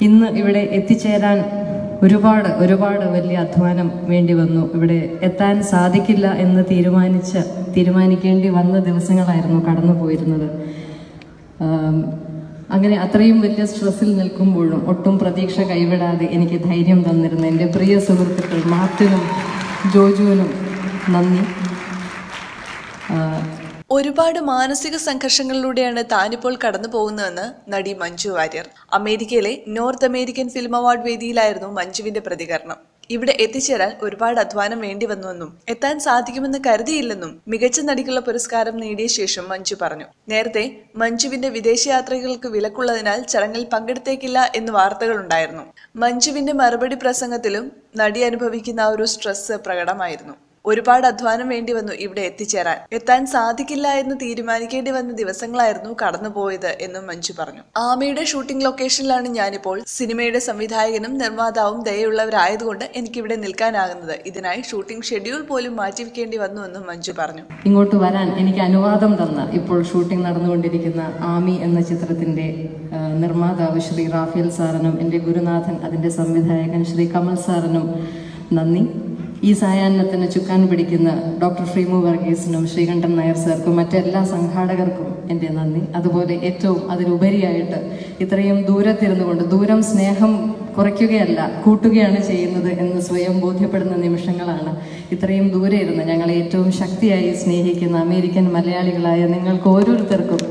ഇന്ന് ഇവിടെ എത്തിച്ചേരാൻ ഒരുപാട് വലിയ അധ്വാനം വേണ്ടി വന്നു. ഇവിടെ എത്താൻ സാധിക്കില്ല എന്ന് തീരുമാനിക്കേണ്ടി വന്ന ദിവസങ്ങളായിരുന്നു കടന്നു പോയിരുന്നത്. അങ്ങനെ അത്രയും വലിയ സ്ട്രെസ്സിൽ നിൽക്കുമ്പോഴും ഒട്ടും പ്രതീക്ഷ കൈവിടാതെ എനിക്ക് ധൈര്യം തന്നിരുന്ന എൻ്റെ പ്രിയ സുഹൃത്തുക്കൾ മാർട്ടിനും ജോജുവിനും നന്ദി. ഒരുപാട് മാനസിക സംഘർഷങ്ങളിലൂടെയാണ് താനിപ്പോൾ കടന്നു പോകുന്നതെന്ന് നടി മഞ്ജു വാര്യർ. അമേരിക്കയിലെ നോർത്ത് അമേരിക്കൻ ഫിലിം അവാർഡ് വേദിയിലായിരുന്നു മഞ്ജുവിന്റെ പ്രതികരണം. ഇവിടെ എത്തിച്ചേരാൻ ഒരുപാട് അധ്വാനം വേണ്ടി വന്നുവെന്നും എത്താൻ സാധിക്കുമെന്ന് കരുതിയില്ലെന്നും മികച്ച നടിക്കുള്ള പുരസ്കാരം നേടിയ ശേഷം മഞ്ജു പറഞ്ഞു. നേരത്തെ മഞ്ജുവിന്റെ വിദേശയാത്രകൾക്ക് വിലക്കുള്ളതിനാൽ ചടങ്ങിൽ പങ്കെടുത്തേക്കില്ല എന്ന് വാർത്തകളുണ്ടായിരുന്നു. മഞ്ജുവിന്റെ മറുപടി പ്രസംഗത്തിലും നടി അനുഭവിക്കുന്ന ഒരു സ്ട്രെസ് പ്രകടമായിരുന്നു. ഒരുപാട് അധ്വാനം വേണ്ടി വന്നു ഇവിടെ എത്തിച്ചേരാൻ. എത്താൻ സാധിക്കില്ല എന്ന് തീരുമാനിക്കേണ്ടി വന്ന ദിവസങ്ങളായിരുന്നു കടന്നുപോയത് എന്നും മഞ്ജു പറഞ്ഞു. ആമയുടെ ഷൂട്ടിംഗ് ലൊക്കേഷനിലാണ് ഞാനിപ്പോൾ. സിനിമയുടെ സംവിധായകനും നിർമ്മാതാവും ദയയുള്ളവരായതുകൊണ്ട് എനിക്കിവിടെ നിൽക്കാനാകുന്നത്. ഇതിനായി ഷൂട്ടിംഗ് ഷെഡ്യൂൾ പോലും മാറ്റിവെക്കേണ്ടി വന്നുവെന്നും മഞ്ജു പറഞ്ഞു. ഇങ്ങോട്ട് വരാൻ എനിക്ക് അനുവാദം തന്ന ഇപ്പോൾ ഷൂട്ടിംഗ് നടന്നുകൊണ്ടിരിക്കുന്ന ആമി എന്ന ചിത്രത്തിന്റെ നിർമ്മാതാവ് ശ്രീ റാഫേൽ സാറിനും എൻ്റെ ഗുരുനാഥൻ അതിന്റെ സംവിധായകൻ ശ്രീ കമൽ സാറിനും നന്ദി. ഈ സായാഹ്നത്തിന് ചുക്കാൻ പിടിക്കുന്ന ഡോക്ടർ ഫ്രീമു വർഗീസിനും ശ്രീകണ്ഠൻ നായർ സാർക്കും മറ്റെല്ലാ സംഘാടകർക്കും എൻ്റെ നന്ദി. അതുപോലെ ഏറ്റവും അതിലുപരിയായിട്ട് ഇത്രയും ദൂരത്തിരുന്നു കൊണ്ട് ദൂരം സ്നേഹം കുറയ്ക്കുകയല്ല കൂട്ടുകയാണ് ചെയ്യുന്നത് എന്ന് സ്വയം ബോധ്യപ്പെടുന്ന നിമിഷങ്ങളാണ്. ഇത്രയും ദൂരെ ഇരുന്ന് ഞങ്ങളെ ഏറ്റവും ശക്തിയായി സ്നേഹിക്കുന്ന അമേരിക്കൻ മലയാളികളായ നിങ്ങൾക്ക് ഓരോരുത്തർക്കും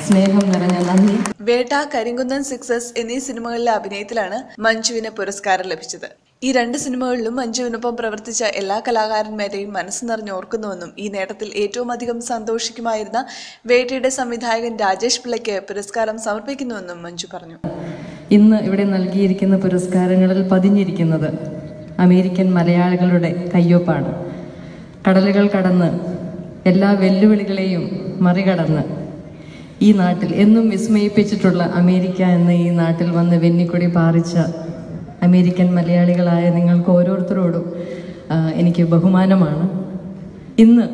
സ്നേഹം നിറഞ്ഞ നന്ദി. വേട്ട, കരിങ്കുന്നൻ 6S എന്നീ സിനിമകളിലെ അഭിനയത്തിലാണ് മഞ്ജുവിന് പുരസ്കാരം ലഭിച്ചത്. ഈ 2 സിനിമകളിലും മഞ്ജുവിനൊപ്പം പ്രവർത്തിച്ച എല്ലാ കലാകാരന്മാരെയും മനസ്സ് നിറഞ്ഞോർക്കുന്നുവെന്നും ഈ നേട്ടത്തിൽ ഏറ്റവും അധികം സന്തോഷിക്കുമായിരുന്ന വേട്ടയുടെ സംവിധായകൻ രാജേഷ് പിള്ളയ്ക്ക് പുരസ്കാരം സമർപ്പിക്കുന്നുവെന്നും മഞ്ജു പറഞ്ഞു. ഇന്ന് ഇവിടെ നൽകിയിരിക്കുന്ന പുരസ്കാരങ്ങളിൽ പതിഞ്ഞിരിക്കുന്നത് അമേരിക്കൻ മലയാളികളുടെ കയ്യൊപ്പാണ്. കടലുകൾ കടന്ന് എല്ലാ വെല്ലുവിളികളെയും മറികടന്ന് ഈ നാട്ടിൽ എന്നും വിസ്മയിപ്പിച്ചിട്ടുള്ള അമേരിക്ക എന്ന ഈ നാട്ടിൽ വന്ന് വെന്നിക്കൊടി പാറിച്ച അമേരിക്കൻ മലയാളികളായ നിങ്ങൾക്ക് ഓരോരുത്തരോടും എനിക്ക് ബഹുമാനമാണ്. ഇന്ന്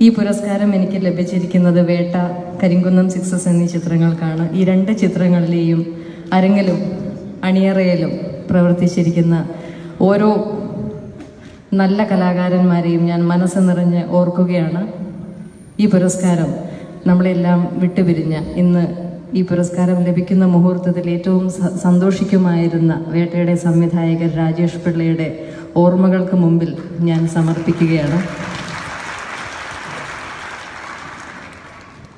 ഈ പുരസ്കാരം എനിക്ക് ലഭിച്ചിരിക്കുന്നത് വേട്ട, കരിങ്കുന്നം 6S എന്നീ ചിത്രങ്ങൾക്കാണ്. ഈ 2 ചിത്രങ്ങളിലെയും അരങ്ങിലും അണിയറയിലും പ്രവർത്തിച്ചിരിക്കുന്ന ഓരോ നല്ല കലാകാരന്മാരെയും ഞാൻ മനസ്സ് നിറഞ്ഞ് ഓർക്കുകയാണ്. ഈ പുരസ്കാരം നമ്മളെല്ലാം വിട്ടുപിരിഞ്ഞ ഇന്ന് ഈ പുരസ്കാരം ലഭിക്കുന്ന മുഹൂർത്തത്തിൽ ഏറ്റവും സന്തോഷിക്കുമായിരുന്ന വേട്ടയുടെ സംവിധായകൻ രാജേഷ് പിള്ളയുടെ ഓർമ്മകൾക്ക് മുമ്പിൽ ഞാൻ സമർപ്പിക്കുകയാണ്.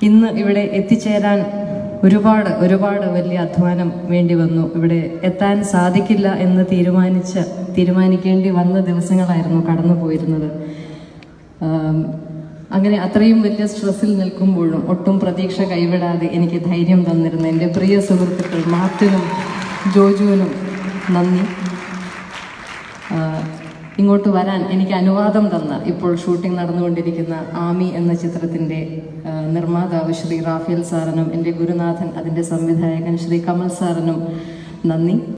ഇന്ന് ഇവിടെ എത്തിച്ചേരാൻ ഒരുപാട് വലിയ അധ്വാനം വേണ്ടി വന്നു. ഇവിടെ എത്താൻ സാധിക്കില്ല എന്ന് തീരുമാനിക്കേണ്ടി വന്ന ദിവസങ്ങളായിരുന്നു കടന്നു പോയിരുന്നത്. അങ്ങനെ അത്രയും വലിയ സ്ട്രെസ്സിൽ നിൽക്കുമ്പോഴും ഒട്ടും പ്രതീക്ഷ കൈവിടാതെ എനിക്ക് ധൈര്യം തന്നിരുന്ന എൻ്റെ പ്രിയ സുഹൃത്തുക്കൾ മാർട്ടിനും ജോജുവിനും നന്ദി. ഇങ്ങോട്ട് വരാൻ എനിക്ക് അനുവാദം തന്ന ഇപ്പോൾ ഷൂട്ടിംഗ് നടന്നുകൊണ്ടിരിക്കുന്ന ആമി എന്ന ചിത്രത്തിന്റെ നിർമ്മാതാവ് ശ്രീ റാഫേൽ സാറിനും എൻ്റെ ഗുരുനാഥൻ അതിന്റെ സംവിധായകൻ ശ്രീ കമൽ സാറിനും നന്ദി.